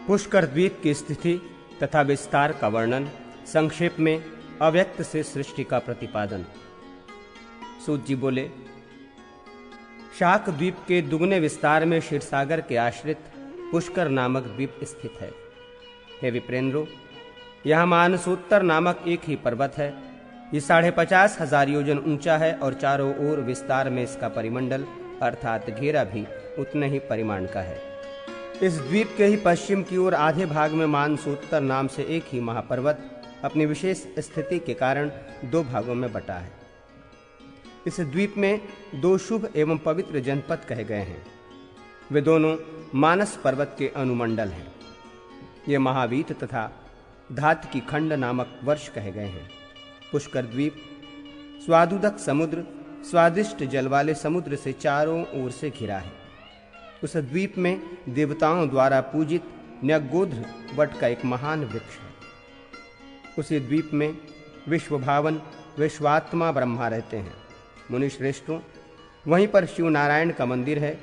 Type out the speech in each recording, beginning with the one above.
पुष्कर द्वीप की स्थिति तथा विस्तार का वर्णन, संक्षेप में अव्यक्त से सृष्टि का प्रतिपादन। सूत जी बोले, शाक द्वीप के दुगने विस्तार में क्षीरसागर के आश्रित पुष्कर नामक द्वीप स्थित है। हे विप्रेंद्रो, यहाँ मानसोत्तर नामक एक ही पर्वत है। ये 50,500 योजन ऊंचा है और चारों ओर विस्तार में इसका परिमंडल अर्थात घेरा भी उतने ही परिमाण का है। इस द्वीप के ही पश्चिम की ओर आधे भाग में मानसोत्तर नाम से एक ही महापर्वत अपनी विशेष स्थिति के कारण 2 भागों में बटा है। इस द्वीप में 2 शुभ एवं पवित्र जनपद कहे गए हैं। वे दोनों मानस पर्वत के अनुमंडल हैं। ये महावीत तथा धात की खंड नामक वर्ष कहे गए हैं। पुष्कर द्वीप स्वादुदक समुद्र, स्वादिष्ट जल वाले समुद्र से चारों ओर से घिरा है। उस द्वीप में देवताओं द्वारा पूजित न्यगोध्र वट का एक महान वृक्ष है। उसी द्वीप में विश्वभावन विश्वात्मा ब्रह्मा रहते हैं। मुनि श्रेष्ठों, वहीं पर शिव नारायण का मंदिर है।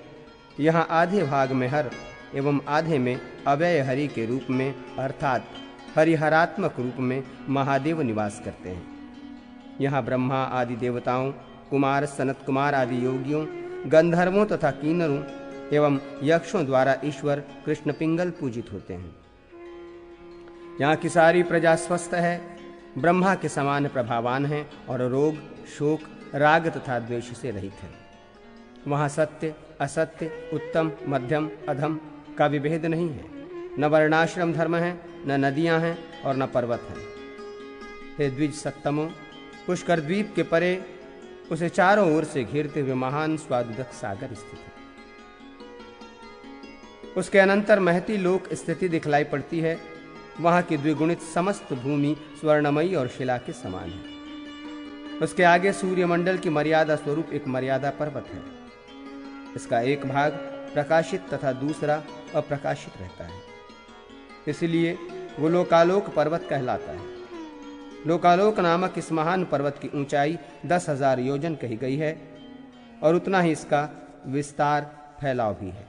यहाँ आधे भाग में हर एवं आधे में अव्यय हरि के रूप में अर्थात हरिहरात्मक रूप में महादेव निवास करते हैं। यहाँ ब्रह्मा आदि देवताओं, कुमार सनत कुमार आदि योगियों, गंधर्वों तथा किन्नरों एवं यक्षों द्वारा ईश्वर कृष्ण पिंगल पूजित होते हैं। यहाँ की सारी प्रजा स्वस्थ है, ब्रह्मा के समान प्रभावान है और रोग, शोक, राग तथा द्वेष से रहित है। वहाँ सत्य, असत्य, उत्तम, मध्यम, अधम का विभेद नहीं है। न वर्णाश्रम धर्म है, न नदियां हैं और न पर्वत हैं। हे द्विज सत्तमो, पुष्कर द्वीप के परे उसे चारों ओर से घेरते हुए महान स्वादुदक सागर स्थित है। उसके अनंतर महती लोक स्थिति दिखलाई पड़ती है। वहां की द्विगुणित समस्त भूमि स्वर्णमयी और शिला के समान है। उसके आगे सूर्यमंडल की मर्यादा स्वरूप एक मर्यादा पर्वत है। इसका एक भाग प्रकाशित तथा दूसरा अप्रकाशित रहता है, इसलिए वो लोकालोक पर्वत कहलाता है। लोकालोक नामक इस महान पर्वत की ऊंचाई 10,000 योजन कही गई है और उतना ही इसका विस्तार फैलाव भी है।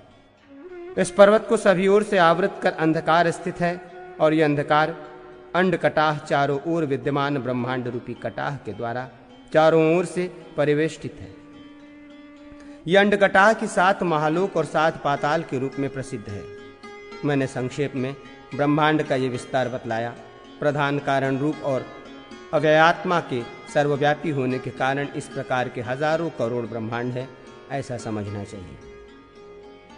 इस पर्वत को सभी ओर से आवृत कर अंधकार स्थित है और यह अंधकार अंड कटाह चारों ओर विद्यमान ब्रह्मांड रूपी कटाह के द्वारा चारों ओर से परिवेष्टित है। यह अंड कटाह की 7 महालोक और 7 पाताल के रूप में प्रसिद्ध है। मैंने संक्षेप में ब्रह्मांड का यह विस्तार बतलाया। प्रधान कारण रूप और अव्ययात्मा के सर्वव्यापी होने के कारण इस प्रकार के हजारों करोड़ ब्रह्मांड है, ऐसा समझना चाहिए।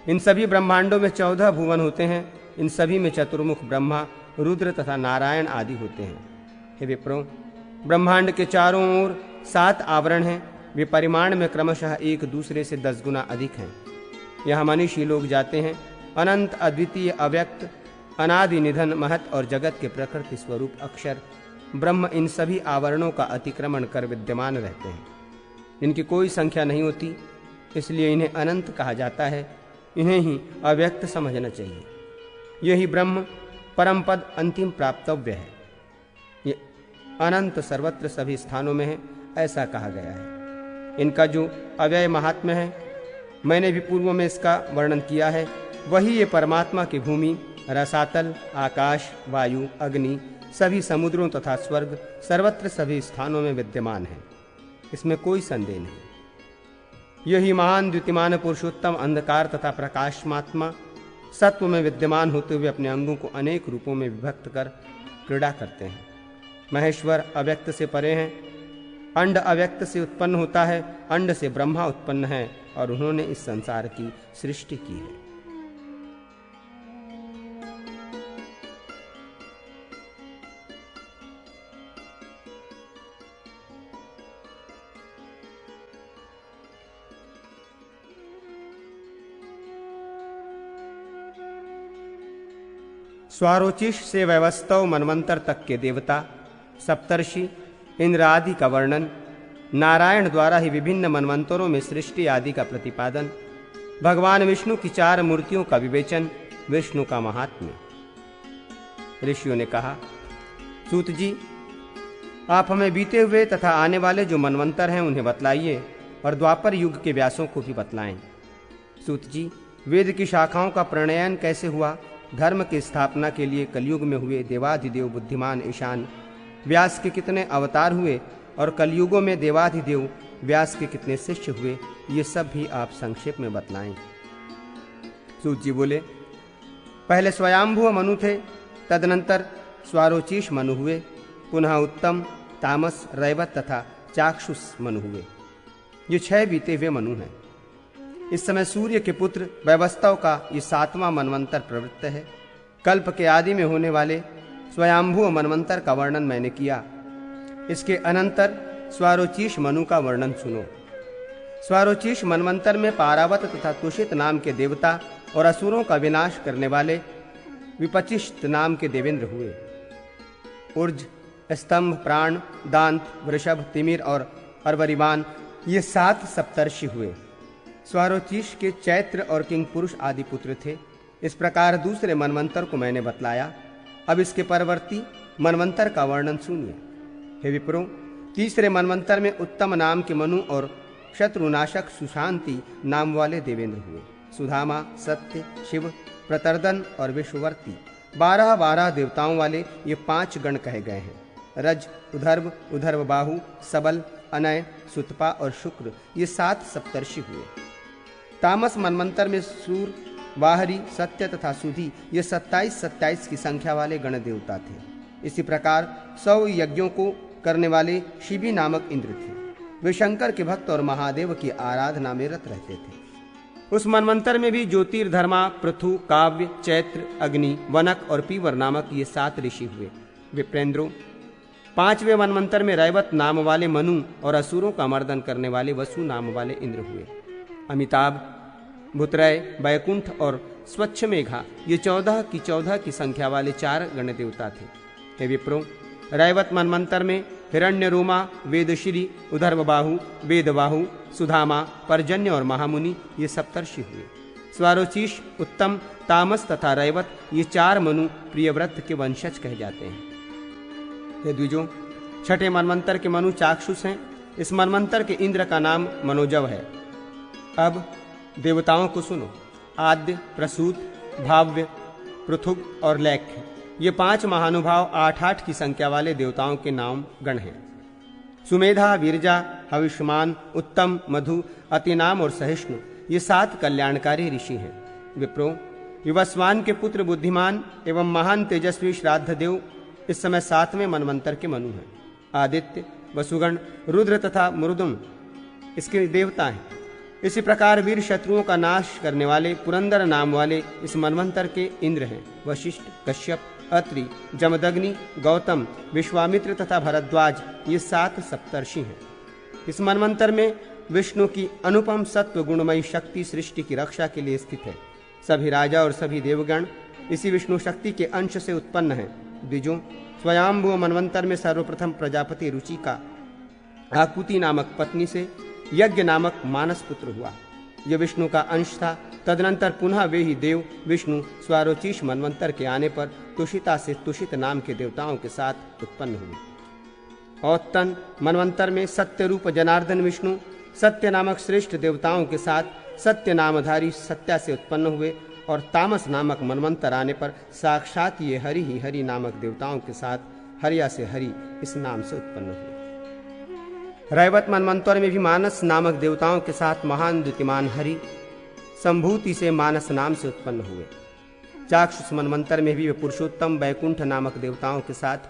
इन सभी ब्रह्मांडों में 14 भुवन होते हैं। इन सभी में चतुर्मुख ब्रह्मा, रुद्र तथा नारायण आदि होते हैं। हे विप्रो, ब्रह्मांड के चारों ओर 7 आवरण हैं। वे परिमाण में क्रमशः एक दूसरे से 10 गुना अधिक हैं। यहाँ मनीषी लोग जाते हैं। अनंत, अद्वितीय, अव्यक्त, अनादि, निधन, महत और जगत के प्रकृति स्वरूप अक्षर ब्रह्म इन सभी आवरणों का अतिक्रमण कर विद्यमान रहते हैं। इनकी कोई संख्या नहीं होती, इसलिए इन्हें अनंत कहा जाता है। इन्हें ही अव्यक्त समझना चाहिए। यही ब्रह्म परम पद अंतिम प्राप्तव्य है। ये अनंत सर्वत्र सभी स्थानों में है, ऐसा कहा गया है। इनका जो अव्यय महात्म्य है, मैंने भी पूर्व में इसका वर्णन किया है। वही ये परमात्मा की भूमि, रसातल, आकाश, वायु, अग्नि, सभी समुद्रों तथा स्वर्ग सर्वत्र सभी स्थानों में विद्यमान है। इसमें कोई संदेह नहीं। यही महान द्युतिमान पुरुषोत्तम अंधकार तथा प्रकाशमात्मा सत्व में विद्यमान होते हुए अपने अंगों को अनेक रूपों में विभक्त कर क्रीड़ा करते हैं। महेश्वर अव्यक्त से परे हैं। अंड अव्यक्त से उत्पन्न होता है। अंड से ब्रह्मा उत्पन्न है और उन्होंने इस संसार की सृष्टि की है। स्वारोचिष से वैवस्तव मनवंतर तक के देवता, सप्तर्षि, इंद्र आदि का वर्णन, नारायण द्वारा ही विभिन्न मनवंतरों में सृष्टि आदि का प्रतिपादन, भगवान विष्णु की 4 मूर्तियों का विवेचन, विष्णु का महात्म्य। ऋषियों ने कहा, सूत जी, आप हमें बीते हुए तथा आने वाले जो मनवंतर हैं उन्हें बतलाइए और द्वापर युग के व्यासों को भी बतलाएं। सूत जी, वेद की शाखाओं का प्रणयन कैसे हुआ धर्म की स्थापना के लिए कलयुग में हुए देवाधिदेव बुद्धिमान ईशान व्यास के कितने अवतार हुए और कलयुगों में देवाधिदेव व्यास के कितने शिष्य हुए, ये सब भी आप संक्षेप में बतलाएं। सूत जी बोले, पहले स्वयंभुव मनु थे, तदनंतर स्वारोचिष मनु हुए, पुनः उत्तम, तामस, रैवत तथा चाक्षुष मनु हुए। ये 6 बीते हुए मनु हैं। इस समय सूर्य के पुत्र वैवस्वत का ये 7वां मनवंतर प्रवृत्त है। कल्प के आदि में होने वाले स्वयंभुव मनवंतर का वर्णन मैंने किया। इसके अनंतर स्वारोचिष मनु का वर्णन सुनो। स्वारोचिष मनवंतर में पारावत तथा तुषित नाम के देवता और असुरों का विनाश करने वाले विपचिष्ट नाम के देवेंद्र हुए। उर्ज, स्तंभ, प्राण, दांत, वृषभ, तिमिर और अरवरिवान ये 7 सप्तर्षि हुए। स्वारोचिष के चैत्र और किंग पुरुष आदि पुत्र थे। इस प्रकार दूसरे मनवंतर को मैंने बतलाया। अब इसके परवर्ती मनवंतर का वर्णन सुनिए। हे विप्रो, तीसरे मनवंतर में उत्तम नाम के मनु और शत्रुनाशक सुशांति नाम वाले देवेंद्र हुए। सुधामा, सत्य, शिव, प्रतर्दन और विश्ववर्ती 12 देवताओं वाले ये 5 गण कहे गए हैं। रज, उधर्व, उधर्वबाहु, सबल, अनय, सुतपा और शुक्र ये 7 सप्तर्षि हुए। तामस मनवंतर में सूर, वाहरी, सत्य तथा सुधी ये 27 की संख्या वाले गण देवता थे। इसी प्रकार 100 यज्ञों को करने वाले शिवी नामक इंद्र थे। वे शंकर के भक्त और महादेव की आराधना में रत रहते थे। उस मनवंतर में भी ज्योतिर्धर्मा, पृथु, काव्य, चैत्र, अग्नि, वनक और पीवर नामक ये 7 ऋषि हुए। विप्रेंद्रो, 5वें मनवंतर में रैवत नाम वाले मनु और असुरों का मर्दन करने वाले वसु नाम वाले इंद्र हुए। अमिताभ, भुतरय, बैकुंठ और स्वच्छ मेघा ये 14 की संख्या वाले 4 गण देवता थे। हे विप्रो, रैवत मनवंतर में हिरण्यरोमा, वेदश्री, उधर्वबाहु, वेदबाहु, सुधामा, पर्जन्य और महामुनि ये सप्तर्षि हुए। स्वारोचिष, उत्तम, तामस तथा रैवत ये 4 मनु प्रियव्रत के वंशज कहे जाते हैं। हे द्विजों, 6ठे मनवंतर के मनु चाक्षुष हैं। इस मनवंतर के इंद्र का नाम मनोजव है। अब देवताओं को सुनो। आद्य, प्रसूत, भाव्य, पृथुग और लैख्य ये 5 महानुभाव 8 की संख्या वाले देवताओं के नाम गण हैं। सुमेधा, विरजा, हविष्मान, उत्तम, मधु, अतिनाम और सहिष्णु ये 7 कल्याणकारी ऋषि हैं। विप्रो, विवस्वान के पुत्र बुद्धिमान एवं महान तेजस्वी श्राद्धदेव इस समय 7वें मनवंतर के मनु हैं। आदित्य, वसुगण, रुद्र तथा मुरुदुम इसके देवता हैं। इसी प्रकार वीर शत्रुओं का नाश करने वाले पुरंदर नाम वाले इस मनवंतर के इंद्र हैं। वशिष्ठ, कश्यप, अत्रि, जमदग्नि, गौतम, विश्वामित्र तथा भरद्वाज ये 7 सप्तर्षि हैं। इस मनवंतर में विष्णु की अनुपम सत्व गुणमयी शक्ति सृष्टि की रक्षा के लिए स्थित है। सभी राजा और सभी देवगण इसी विष्णु शक्ति के अंश से उत्पन्न हैं। द्विजों, स्वयंभुव मनवंतर में सर्वप्रथम प्रजापति रुचि का आकुति नामक पत्नी से यज्ञ नामक मानस पुत्र हुआ। यह विष्णु का अंश था। तदनंतर पुनः वे ही देव विष्णु स्वारोचिष मनवंतर के आने पर तुषिता से तुषित नाम के देवताओं के साथ उत्पन्न हुए। औत्तन मनवंतर में सत्य रूप जनार्दन विष्णु सत्य नामक श्रेष्ठ देवताओं के साथ सत्य नामधारी सत्या से उत्पन्न हुए और तामस नामक मनवंतर आने पर साक्षात ये हरि ही हरि नामक देवताओं के साथ हरिया से हरि इस नाम से उत्पन्न हुए। रैवत मनवंतर में भी मानस नामक देवताओं के साथ महान द्युतिमान हरि संभूति से मानस नाम से उत्पन्न हुए। चाक्षुष मनवंतर में भी वे पुरुषोत्तम वैकुंठ नामक देवताओं के साथ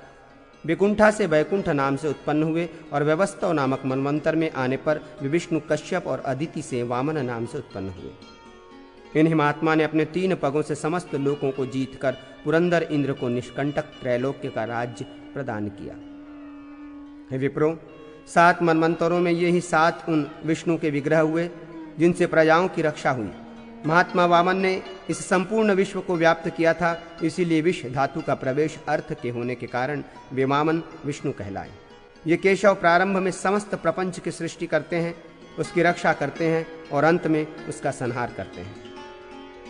विकुंठा से वैकुंठ नाम से उत्पन्न हुए और व्यवस्थव नामक मनवंतर में आने पर विष्णु, कश्यप और अदिति से वामन नाम से उत्पन्न हुए। इन्हीं महात्मा ने अपने 3 पगों से समस्त लोकों को जीतकर पुरंदर इंद्र को निष्कंटक त्रैलोक्य का राज्य प्रदान किया। हे विप्रो, 7 मनवंतरों में ये ही 7 उन विष्णु के विग्रह हुए जिनसे प्रजाओं की रक्षा हुई। महात्मा वामन ने इस संपूर्ण विश्व को व्याप्त किया था, इसीलिए विश्व धातु का प्रवेश अर्थ के होने के कारण वे वामन विष्णु कहलाए। ये केशव प्रारंभ में समस्त प्रपंच की सृष्टि करते हैं, उसकी रक्षा करते हैं और अंत में उसका संहार करते हैं।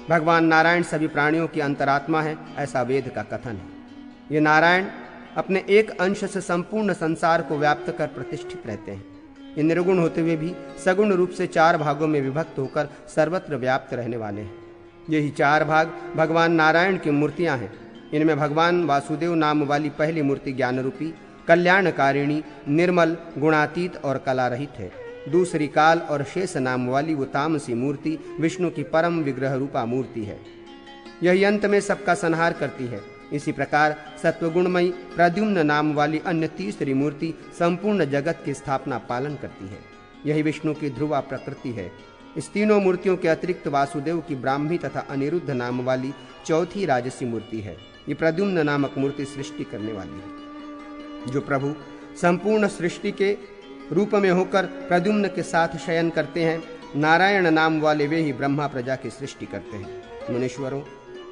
भगवान नारायण सभी प्राणियों की अंतरात्मा है, ऐसा वेद का कथन है। ये नारायण अपने एक अंश से संपूर्ण संसार को व्याप्त कर प्रतिष्ठित रहते हैं। ये निर्गुण होते हुए भी सगुण रूप से 4 भागों में विभक्त होकर सर्वत्र व्याप्त रहने वाले हैं। यही 4 भाग भगवान नारायण की मूर्तियां हैं। इनमें भगवान वासुदेव नाम वाली पहली मूर्ति ज्ञान रूपी, कल्याणकारिणी, निर्मल, गुणातीत और कला रहित है। दूसरी काल और शेष नाम वाली वो तामसी मूर्ति विष्णु की परम विग्रह रूपा मूर्ति है। यही अंत में सबका संहार करती है। इसी प्रकार सत्वगुणमयी प्रद्युम्न नाम वाली अन्य तीसरी मूर्ति संपूर्ण जगत की स्थापना पालन करती है। यही विष्णु की ध्रुवा प्रकृति है। इस तीनों मूर्तियों के अतिरिक्त वासुदेव की ब्राह्मी तथा अनिरुद्ध नाम वाली चौथी राजसी मूर्ति है। ये प्रद्युम्न नामक मूर्ति सृष्टि करने वाली है। जो प्रभु संपूर्ण सृष्टि के रूप में होकर प्रद्युम्न के साथ शयन करते हैं, नारायण नाम वाले वे ही ब्रह्मा प्रजा की सृष्टि करते हैं। मुनीश्वरों,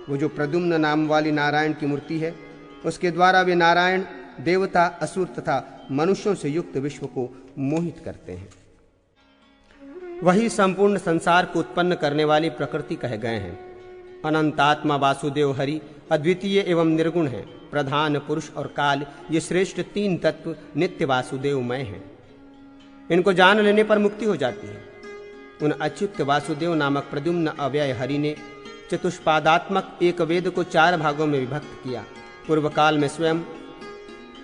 वो जो प्रद्युम्न नाम वाली नारायण की मूर्ति है, उसके द्वारा वे नारायण देवता, असुर तथा मनुष्यों से युक्त विश्व को मोहित करते हैं। वही संपूर्ण संसार को उत्पन्न करने वाली प्रकृति कहे गए हैं। अनंतात्मा वासुदेव हरि अद्वितीय एवं निर्गुण है। प्रधान पुरुष और काल ये श्रेष्ठ 3 तत्व नित्य वासुदेवमय हैं। इनको जान लेने पर मुक्ति हो जाती है। उन अच्युत वासुदेव नामक प्रद्युम्न अव्यय हरि ने चतुष्पादात्मक एक वेद को 4 भागों में विभक्त किया। पूर्व काल में स्वयं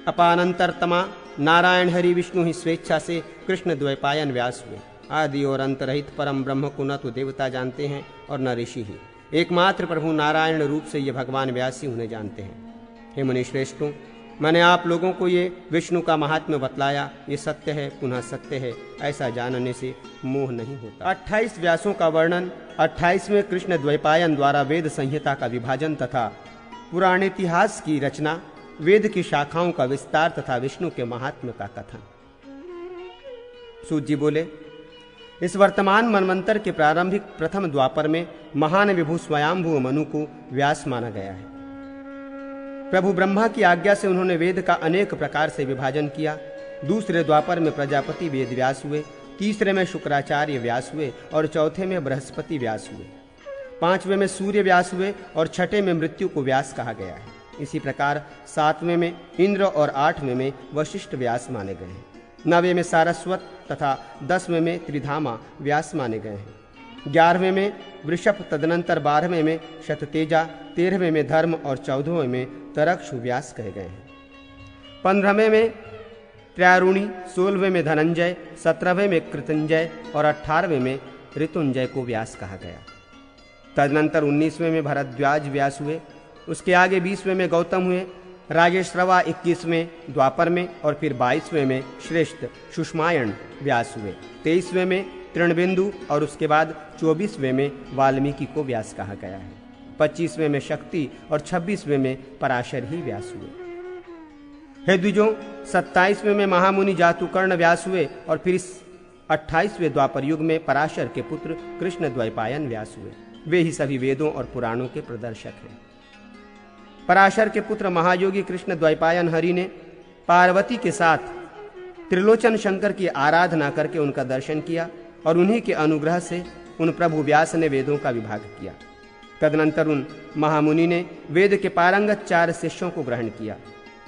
अपानंतरतमा नारायण हरि विष्णु ही स्वेच्छा से कृष्ण द्वैपायन व्यास हुए। आदि और अंत रहित परम ब्रह्म को न तो देवता जानते हैं और न ऋषि ही। एकमात्र प्रभु नारायण रूप से ये भगवान व्यास ही उन्हें जानते हैं। हे मुनि श्रेष्ठों, मैंने आप लोगों को ये विष्णु का महात्म्य बतलाया। ये सत्य है, पुनः सत्य है, ऐसा जानने से मोह नहीं होता। 28 व्यासों का वर्णन, 28वें कृष्ण द्वैपायन द्वारा वेद संहिता का विभाजन तथा पुराण इतिहास की रचना, वेद की शाखाओं का विस्तार तथा विष्णु के महात्म्य का कथन। सूत जी बोले, इस वर्तमान मनवंतर के प्रारंभिक प्रथम द्वापर में महान विभु स्वयंभू मनु को व्यास माना गया है। प्रभु ब्रह्मा की आज्ञा से उन्होंने वेद का अनेक प्रकार से विभाजन किया। दूसरे द्वापर में प्रजापति वेद व्यास हुए, तीसरे में शुक्राचार्य व्यास हुए और चौथे में बृहस्पति व्यास हुए। 5वें में सूर्य व्यास हुए और 6ठे में मृत्यु को व्यास कहा गया है। इसी प्रकार 7वें में इंद्र और 8वें में वशिष्ठ व्यास माने गए हैं। 9वें में सारस्वत तथा 10वें में त्रिधामा व्यास माने गए हैं। 11वें में वृषभ, तदनंतर 12वें में शततेजा, 13वें में धर्म और 14वें में तरक्षु व्यास कहे गए हैं। 15वें में त्रयारुणी, 16वें में धनंजय, 17वें में कृतंजय और 18वें में ऋतुंजय को व्यास कहा गया। तदनंतर 19वें में भरद्वाज व्यास हुए। उसके आगे 20वें में गौतम हुए। राजेश्रवा 21वें द्वापर में और फिर 22वें में श्रेष्ठ सुषमायण व्यास हुए। 23वें में तृणबिंदु और उसके बाद 24वें में वाल्मीकि को व्यास कहा गया है। 25वें में शक्ति और 26वें में पराशर ही व्यास हुए। हे द्विजों, 27वें में महामुनि जातुकर्ण व्यास हुए और फिर इस 28वें द्वापर युग में पराशर के पुत्र कृष्ण द्वैपायन व्यास हुए। वे ही सभी वेदों और पुराणों के प्रदर्शक हैं। पराशर के पुत्र महायोगी कृष्ण द्वैपायन हरि ने पार्वती के साथ त्रिलोचन शंकर की आराधना करके उनका दर्शन किया और उन्हीं के अनुग्रह से उन प्रभु व्यास ने वेदों का विभाग किया। तदनंतर उन महामुनि ने वेद के पारंगत 4 शिष्यों को ग्रहण किया।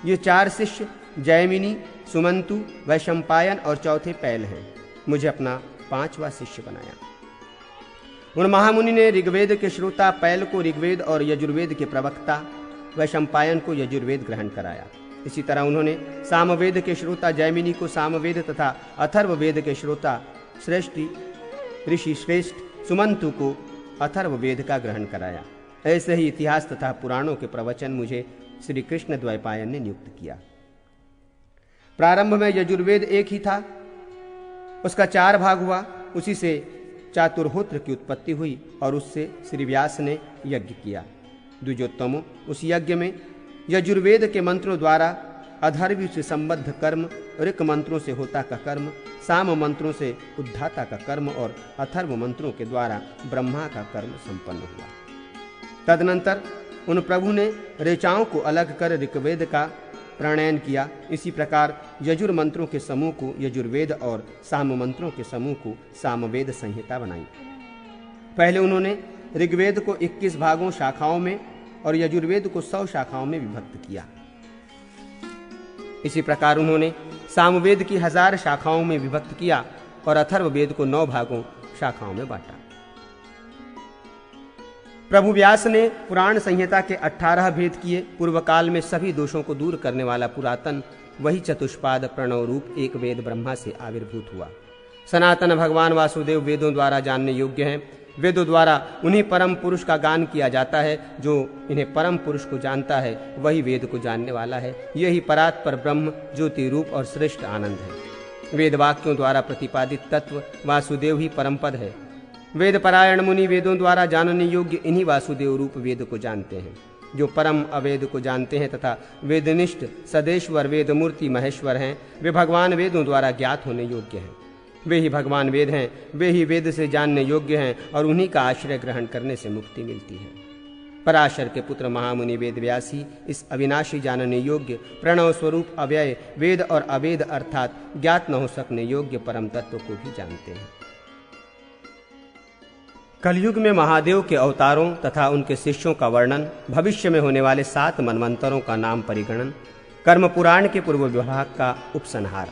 ये 4 शिष्य जैमिनी, सुमंतु, वैशंपायन और चौथे पैल हैं। मुझे अपना 5वां शिष्य बनाया। उन महामुनि ने ऋग्वेद के श्रोता पैल को ऋग्वेद और यजुर्वेद के प्रवक्ता वैशंपायन को यजुर्वेद ग्रहण कराया। इसी तरह उन्होंने सामवेद के श्रोता जैमिनी को सामवेद तथा अथर्ववेद के श्रोता श्रेष्ठ ऋषि श्रेष्ठ सुमंतु को अथर्ववेद का ग्रहण कराया। ऐसे ही इतिहास तथा पुराणों के प्रवचन मुझे श्री कृष्ण द्वैपायन ने नियुक्त किया। प्रारंभ में यजुर्वेद एक ही था, उसका 4 भाग हुआ। उसी से चातुर्होत्र की उत्पत्ति हुई और उससे श्री व्यास ने यज्ञ किया। द्विजोत्तमों, उस यज्ञ में यजुर्वेद के मंत्रों द्वारा अधर्वी से संबद्ध कर्म, ऋक मंत्रों से होता का कर्म, साम मंत्रों से उद्धाता का कर्म और अथर्व मंत्रों के द्वारा ब्रह्मा का कर्म संपन्न हुआ। तदनंतर उन प्रभु ने ऋचाओं को अलग कर ऋग्वेद का प्रणयन किया। इसी प्रकार यजुर मंत्रों के समूह को यजुर्वेद और साम मंत्रों के समूह को सामवेद संहिता बनाई। पहले उन्होंने ऋग्वेद को 21 भागों शाखाओं में और यजुर्वेद को 100 शाखाओं में विभक्त किया। इसी प्रकार उन्होंने सामवेद की 1000 शाखाओं में विभक्त किया और अथर्ववेद को 9 भागों शाखाओं में बांटा। प्रभु व्यास ने पुराण संहिता के 18 भेद किए। पूर्व काल में सभी दोषों को दूर करने वाला पुरातन वही चतुष्पाद प्रणव रूप एक वेद ब्रह्मा से आविर्भूत हुआ। सनातन भगवान वासुदेव वेदों द्वारा जानने योग्य हैं। वेदों द्वारा उन्हीं परम पुरुष का गान किया जाता है। जो इन्हें परम पुरुष को जानता है वही वेद को जानने वाला है। यही परात्पर ब्रह्म ज्योति रूप और श्रेष्ठ आनंद है। वेद वाक्यों द्वारा प्रतिपादित तत्व वासुदेव ही परम पद है। वेद परायण मुनि वेदों द्वारा जानने योग्य इन्हीं वासुदेव रूप वेद को जानते हैं। जो परम अवेद को जानते हैं तथा वेदनिष्ठ सदेश्वर वेद मूर्ति महेश्वर हैं, वे भगवान वेदों द्वारा ज्ञात होने योग्य हैं। वे ही भगवान वेद हैं, वे ही वेद से जानने योग्य हैं और उन्हीं का आश्रय ग्रहण करने से मुक्ति मिलती है। पराशर के पुत्र महामुनि वेद व्यास ही इस अविनाशी जानने योग्य प्रणव स्वरूप अव्यय वेद और अवेद अर्थात ज्ञात न हो सकने योग्य परम तत्व को भी जानते हैं। कलयुग में महादेव के अवतारों तथा उनके शिष्यों का वर्णन, भविष्य में होने वाले 7 मनवंतरों का नाम परिगणन, कर्म पुराण के पूर्व विभाग का उपसंहार।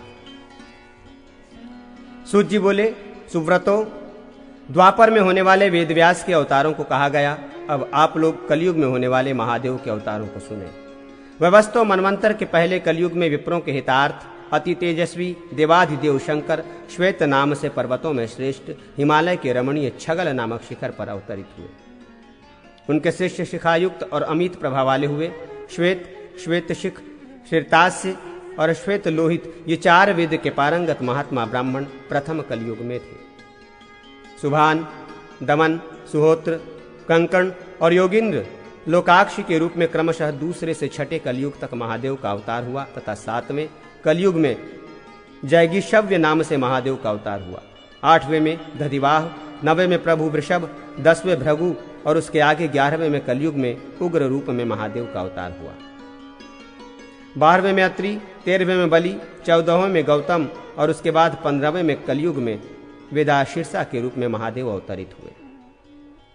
सूत जी बोले, सुव्रतो, द्वापर में होने वाले वेदव्यास के अवतारों को कहा गया। अब आप लोग कलयुग में होने वाले महादेव के अवतारों को सुने। व्यवस्थो मनवंतर के पहले कलयुग में विप्रों के हितार्थ अति तेजस्वी देवाधिदेव शंकर श्वेत नाम से पर्वतों में श्रेष्ठ हिमालय के रमणीय छगल नामक शिखर पर अवतरित हुए। उनके शिष्य शिखायुक्त और अमित प्रभा वाले हुए। श्वेत शिख, श्वेतास्य और श्वेत लोहित ये 4 वेद के पारंगत महात्मा ब्राह्मण प्रथम कलयुग में थे। सुभान, दमन, सुहोत्र, कंकण और योगिंद्र लोकाक्षी के रूप में क्रमशः दूसरे से छठे कलयुग तक महादेव का अवतार हुआ तथा 7वें कलयुग में जैगीषव्य नाम से महादेव का अवतार हुआ। 8वें में दधिवाह, 9वें में प्रभु वृषभ, 10वें भृगु और उसके आगे 11वें में कलयुग में उग्र रूप में महादेव का अवतार हुआ। 12वें में अत्रि, 13वें में बलि, 14वें में गौतम और उसके बाद 15वें में कलयुग में वेदाशीर्षा के रूप में महादेव अवतरित हुए।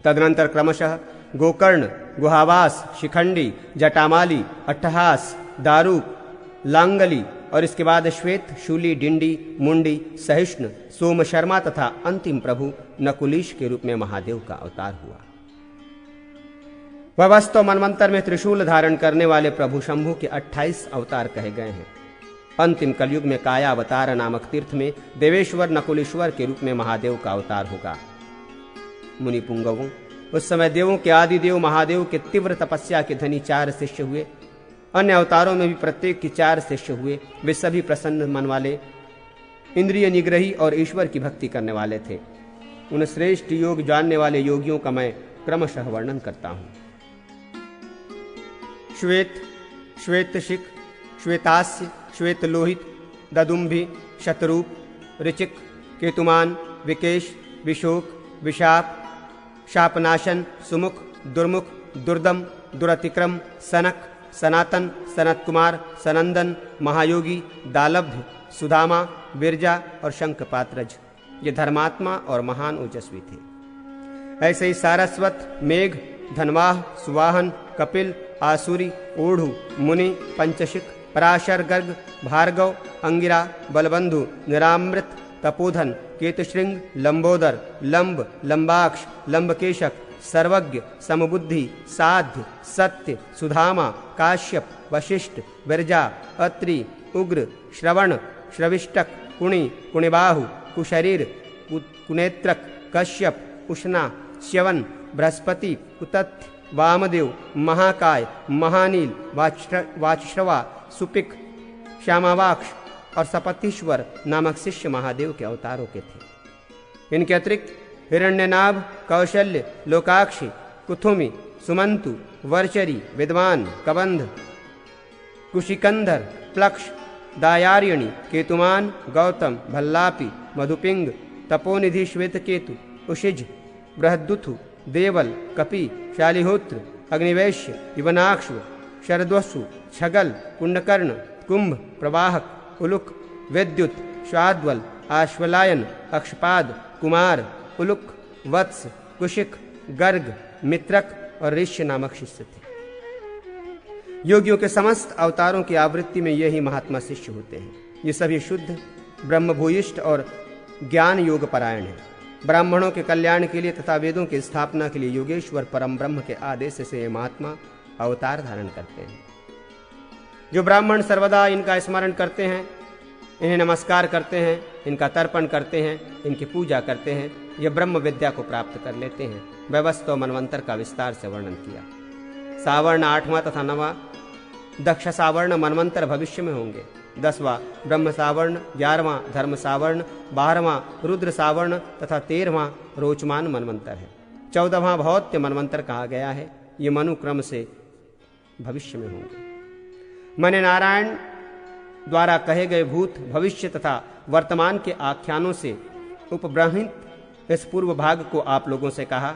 तदनंतर क्रमशः गोकर्ण, गुहावास, शिखंडी, जटामाली, अट्टहास, दारूक, लांगली और इसके बाद श्वेत, शूली, डिंडी, मुंडी, सहिष्णु, सोम शर्मा तथा अंतिम प्रभु नकुलीश के रूप में महादेव का अवतार हुआ। वस्तु मनवंतर में त्रिशूल धारण करने वाले प्रभु शंभु के 28 अवतार कहे गए हैं। अंतिम कलयुग में काया अवतार नामक तीर्थ में देवेश्वर नकुलेश्वर के रूप में महादेव का अवतार होगा। मुनि पुंगवों, उस समय देवों के आदि देव महादेव के तीव्र तपस्या के धनी 4 शिष्य हुए। अन्य अवतारों में भी प्रत्येक के 4 शिष्य हुए। वे सभी प्रसन्न मन वाले, इंद्रिय निग्रही और ईश्वर की भक्ति करने वाले थे। उन श्रेष्ठ योग जानने वाले योगियों का मैं क्रमशः वर्णन करता हूं। श्वेत, श्वेतशिख, श्वेतास्य, श्वेत लोहित, ददुम्भि, शतरूप, ऋचिक, केतुमान, विकेश, विशोक, विशाप, शापनाशन, सुमुख, दुर्मुख, दुर्दम, दुरतिक्रम, सनक, सनातन, सनत कुमार, सनंदन, महायोगी, दालभ्य, सुदामा, बिरजा और शंखपात्रज ये धर्मात्मा और महान ओजस्वी थे। ऐसे ही सारस्वत, मेघ, धनवाह, सुवाहन, कपिल, आसुरी, ओढ़ु, मुनि, पंचशिख, पराशर, गर्ग, भार्गव, अंगिरा, बलबंधु, निरामृत, तपोधन, केतुश्रृंग, लंबोदर, लंब, लंबाक्ष, लंबकेशक, सर्वज्ञ, समबुद्धि, साध्य, सत्य, सुधामा, काश्यप, वशिष्ठ, विरजा, अत्रि, उग्र, श्रवण, श्रविष्टक, कुणि, कुणिबाहु, कुशरीर, कुनेत्रक, कश्यप, उष्णा, च्यवन, बृहस्पति, उतथ्य, वामदेव, महाकाय, महानील, वाचश्रवा, सुपिक, श्यामावाक्ष और सपतीश्वर नामक शिष्य महादेव के अवतारों के थे। इनके अतिरिक्त हिरण्यनाभ, कौशल्य, लोकाक्षी, कुथुमि, सुमंतु, वर्चरी, विद्वान, कबंध, कुशिकंधर, प्लक्ष, दायार्यणी, केतुमान, गौतम, भल्लापि, मधुपिंग, तपोनिधि, श्वेतकेतु, उशिज, बृहदुथु, देवल, कपि, शालिहोत्र, अग्निवैश्य, युवनाक्ष, शरद्वसु, छगल, कुंडकर्ण, कुंभ, प्रवाहक, उलुक, विद्युत, शाद्वल, आश्वलायन, अक्षपाद, कुमार, उलुक, वत्स, कुशिक, गर्ग, मित्रक और ऋष्य नामक शिष्य थे। योगियों के समस्त अवतारों की आवृत्ति में यही महात्मा शिष्य होते हैं। ये सभी शुद्ध, ब्रह्मभूयिष्ठ और ज्ञान योग परायण हैं। ब्राह्मणों के कल्याण के लिए तथा वेदों की स्थापना के लिए योगेश्वर परम ब्रह्म के आदेश से ये महात्मा अवतार धारण करते हैं। जो ब्राह्मण सर्वदा इनका स्मरण करते हैं, इन्हें नमस्कार करते हैं, इनका तर्पण करते हैं, इनकी पूजा करते हैं, ये ब्रह्म विद्या को प्राप्त कर लेते हैं। व्यवस्था मनवंतर का विस्तार से वर्णन किया। सावर्ण 8वां तथा 9वां दक्ष सावर्ण मनवंतर भविष्य में होंगे। 10वां ब्रह्म सावर्ण, 11वां धर्म सावर्ण, 12वां रुद्र सावर्ण तथा 13वां रोचमान मनवंतर है। 14वां भौत्य मनवंतर कहा गया है। ये मनुक्रम से भविष्य में होंगे। मैंने नारायण द्वारा कहे गए भूत, भविष्य तथा वर्तमान के आख्यानों से उपब्रहित इस पूर्व भाग को आप लोगों से कहा।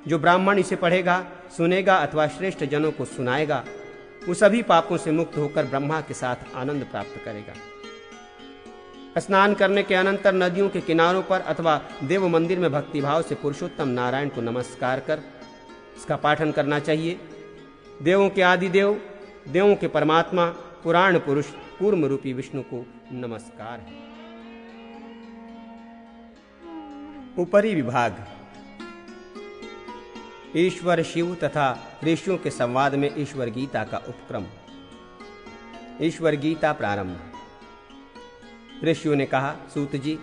जो ब्राह्मण इसे पढ़ेगा, सुनेगा अथवा श्रेष्ठ जनों को सुनाएगा, वो सभी पापों से मुक्त होकर ब्रह्मा के साथ आनंद प्राप्त करेगा। स्नान करने के अनंतर नदियों के किनारों पर अथवा देव मंदिर में भक्तिभाव से पुरुषोत्तम नारायण को नमस्कार कर इसका पाठन करना चाहिए। देवों के आदि देव, देवों के परमात्मा, पुराण पुरुष कूर्म रूपी विष्णु को नमस्कार है। ऊपरी विभाग ईश्वर शिव तथा ऋषियों के संवाद में ईश्वर गीता का उपक्रम। ईश्वर गीता प्रारंभ। ऋषियों ने कहा, सूत जी,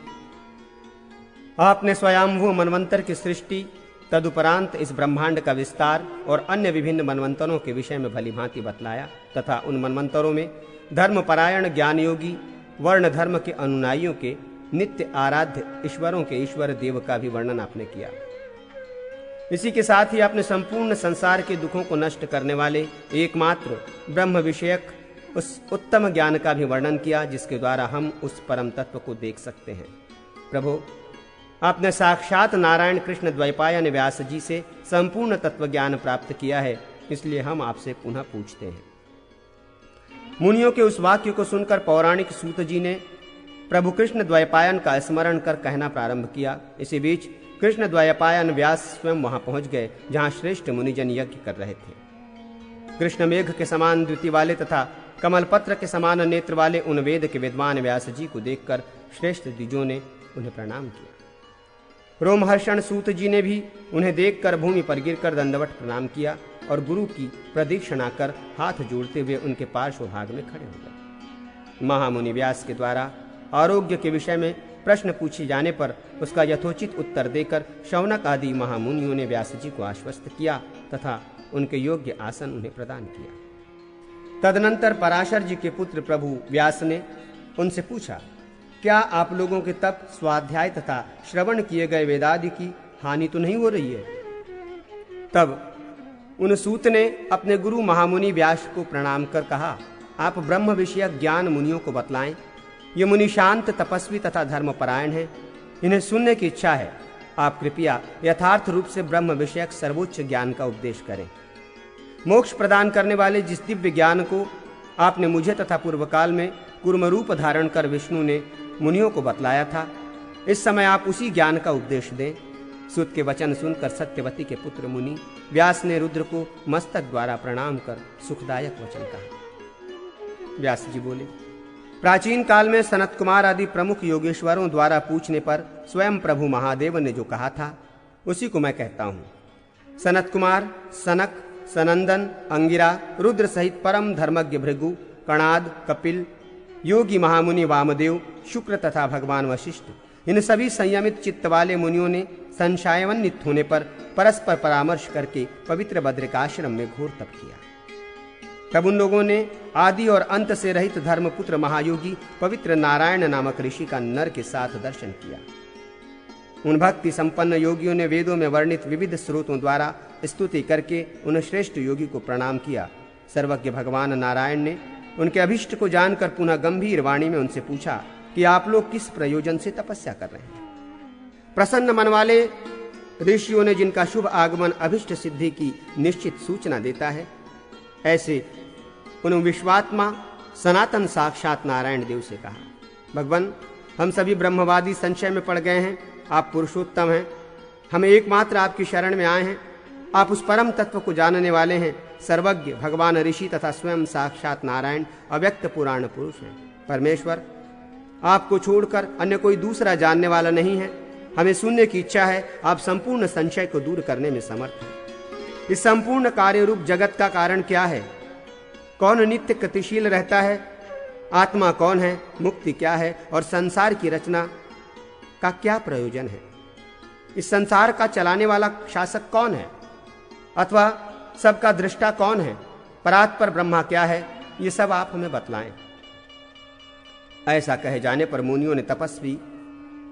आपने स्वयंभू मनवंतर की सृष्टि, तदुपरांत इस ब्रह्मांड का विस्तार और अन्य विभिन्न मनवंतरों के विषय में भली भांति बतलाया तथा उन मनवंतरों में धर्मपरायण ज्ञान योगी वर्ण धर्म के अनुयायियों के नित्य आराध्य ईश्वरों के ईश्वर देव का भी वर्णन आपने किया। इसी के साथ ही आपने संपूर्ण संसार के दुखों को नष्ट करने वाले एकमात्र ब्रह्म विषयक उस उत्तम ज्ञान का भी वर्णन किया, जिसके द्वारा हम उस परम तत्व को देख सकते हैं। प्रभु, आपने साक्षात नारायण कृष्ण द्वैपायन व्यास जी से संपूर्ण तत्व ज्ञान प्राप्त किया है, इसलिए हम आपसे पुनः पूछते हैं। मुनियों के उस वाक्य को सुनकर पौराणिक सूत जी ने प्रभु कृष्ण द्वैपायन का स्मरण कर कहना प्रारंभ किया। इसी बीच कृष्ण द्वैपायन व्यास स्वयं वहां पहुंच गए जहां श्रेष्ठ मुनिजन यज्ञ कर रहे थे। कृष्ण मेघ के समान द्युति वाले तथा कमल पत्र के समान नेत्र वाले उन वेद के विद्वान व्यास जी को देखकर श्रेष्ठ द्विजों ने उन्हें प्रणाम किया। रोमहर्षण सूत जी ने भी उन्हें देखकर भूमि पर गिरकर दंडवत प्रणाम किया और गुरु की प्रदक्षिणा कर हाथ जोड़ते हुए उनके पार्श्व भाग में खड़े हो गए। महामुनि व्यास के द्वारा आरोग्य के विषय में प्रश्न पूछे जाने पर उसका यथोचित उत्तर देकर शौनक आदि महामुनियों ने व्यास जी को आश्वस्त किया तथा उनके योग्य आसन उन्हें प्रदान किया। तदनंतर पराशर जी के पुत्र प्रभु व्यास ने उनसे पूछा, क्या आप लोगों के तप, स्वाध्याय तथा श्रवण किए गए वेदादि की हानि तो नहीं हो रही है? तब उन सूत ने अपने गुरु महामुनि व्यास को प्रणाम कर कहा, आप ब्रह्म विषयक ज्ञान मुनियों को बतलाएं। ये मुनि शांत, तपस्वी तथा धर्मपरायण हैं, इन्हें सुनने की इच्छा है। आप कृपया यथार्थ रूप से ब्रह्म विषयक सर्वोच्च ज्ञान का उपदेश करें। मोक्ष प्रदान करने वाले जिस दिव्य ज्ञान को आपने मुझे तथा पूर्व काल में कूर्म रूप धारण कर विष्णु ने मुनियों को बतलाया था, इस समय आप उसी ज्ञान का उपदेश दें। सूत के वचन सुनकर सत्यवती के पुत्र मुनि व्यास ने रुद्र को मस्तक द्वारा प्रणाम कर सुखदायक वचन कहा। व्यास जी बोले, प्राचीन काल में सनत कुमार आदि प्रमुख योगेश्वरों द्वारा पूछने पर स्वयं प्रभु महादेव ने जो कहा था उसी को मैं कहता हूँ। सनत कुमार, सनक, सनंदन, अंगिरा, रुद्र सहित परम धर्मज्ञ भृगु, कणाद, कपिल, योगी महामुनि वामदेव, शुक्र तथा भगवान वशिष्ठ, इन सभी संयमित चित्त वाले मुनियों ने संशयान्वित होने पर परस्पर परामर्श करके पवित्र बद्रिकाश्रम में घोर तप किया। तब उन लोगों ने आदि और अंत से रहित धर्मपुत्र महायोगी पवित्र नारायण नामक ऋषि का नर के साथ दर्शन किया। उन भक्ति संपन्न योगियों ने वेदों में वर्णित विविध स्रोतों द्वारा स्तुति करके उन श्रेष्ठ योगी को प्रणाम किया। सर्वज्ञ भगवान नारायण ने उनके अभिष्ट को जानकर पुनः गंभीर वाणी में उनसे पूछा कि आप लोग किस प्रयोजन से तपस्या कर रहे हैं? प्रसन्न मन वाले ऋषियों ने, जिनका शुभ आगमन अभिष्ट सिद्धि की निश्चित सूचना देता है, ऐसे उन विश्वात्मा सनातन साक्षात नारायण देव से कहा, भगवान, हम सभी ब्रह्मवादी संशय में पड़ गए हैं। आप पुरुषोत्तम हैं, हम एकमात्र आपकी शरण में आए हैं। आप उस परम तत्व को जानने वाले हैं। सर्वज्ञ भगवान ऋषि तथा स्वयं साक्षात नारायण अव्यक्त पुराण पुरुष हैं। परमेश्वर, आपको छोड़कर अन्य कोई दूसरा जानने वाला नहीं है। हमें सुनने की इच्छा है। आप संपूर्ण संशय को दूर करने में समर्थ हैं। इस संपूर्ण कार्य रूप जगत का कारण क्या है? कौन नित्य गतिशील रहता है? आत्मा कौन है? मुक्ति क्या है? और संसार की रचना का क्या प्रयोजन है? इस संसार का चलाने वाला शासक कौन है? अथवा सबका दृष्टा कौन है? परात्पर ब्रह्मा क्या है? ये सब आप हमें बतलाएं। ऐसा कहे जाने पर मुनियों ने तपस्वी